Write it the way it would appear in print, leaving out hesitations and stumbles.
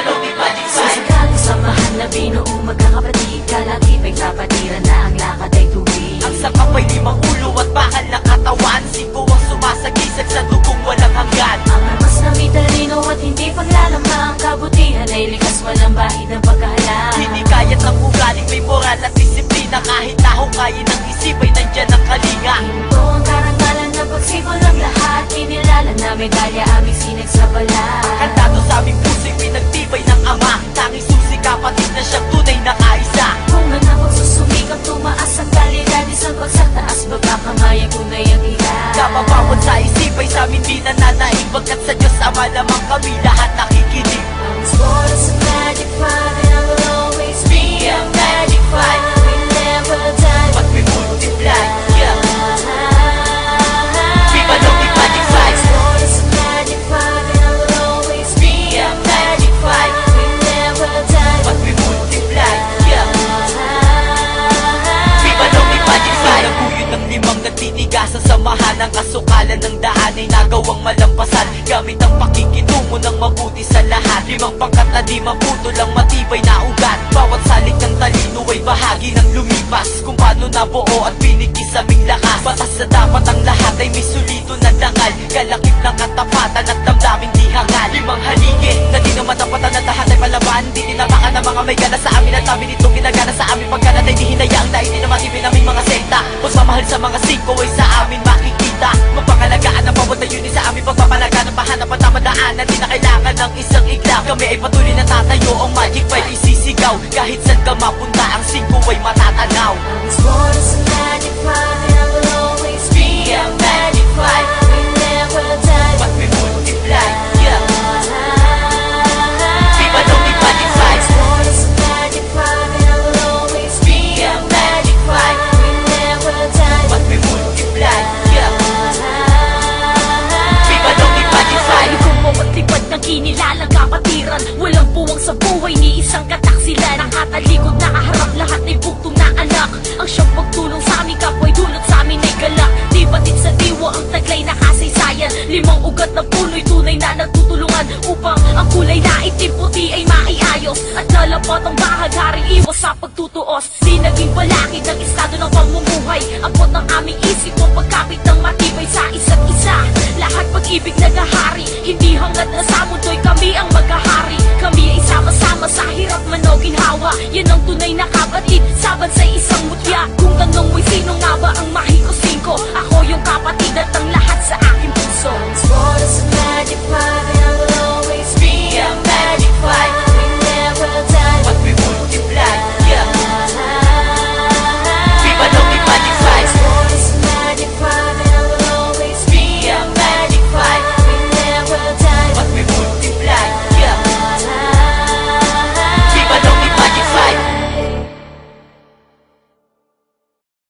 Balong Magic Five. Sasagaling samahan na binuong magkakapatid, kalakipay kapatiran na ang lakad ay tubig. Ang sakap ay 5 ulo at bakal na katawan, 5 ang sumasagisag sa dugong walang hanggan. Ang armas na may talino at hindi paglalamang, kabutihan ay likas walang bahid ng pagkahalang. Hindi kayat ng ugaling may moral at disiplina, kahit taong kaya ng isip ay nandyan ang kalinga. Ito ang karangalan na pagsipol ng lahat, kinilala na medalya aming sinag sa balat. Kantado sa aming puso'y pinagtibay ng ama, tanging susi kapatid na siyang tunay na kaisa. Kung ang pagsusumikap tumaas ang kalidad, isang pagsataas baba kamayan kung na yung hirap. Kapabawat sa isip ay sa amin di nananaig, bagkat sa Diyos Ama lamang kami lahat nakikinig. I was born as a magic five and I will always be a magic five. We never die, But we multiply, yeah. We Balong Magic I Five. was born as a magic five and I will always be a magic five. We never die, But we multiply, yeah. We Balong Magic Five. Naguyod ng 5 nagtitigas sa samahan, ang kasukalan ng daan ay nagawang malampasan, gamit ang pakikitungo ng mabuti sa lahat. 5 pangkat na di maputol ang matibay na ugat, bawat salik ng talino ay bahagi ng lumipas, kung paano nabuo at pinikis aming lakas. Batas na dapat ang lahat ay may sulito na dangal, kalakip ng katapatan at damdaming di hangal. 5 haligi na di naman tapatan at lahat ay palaban, di tinapakan ng mga may gana sa amin at amin itong ginagana sa amin. Pagkalat ay di hinayang dahil di naman ibin aming mga sekta, pagmamahal sa mga singko ay sa amin makikita. Mapangalagaan ang bawat na yun sa amin, pagpapalagaan ang pahanap at tamadaanan, di na kailangan ng isang igla. Kami ay patuloy na tatayo, ang Magic Five isisigaw, kahit saan ka mapunta ang singko ay mata.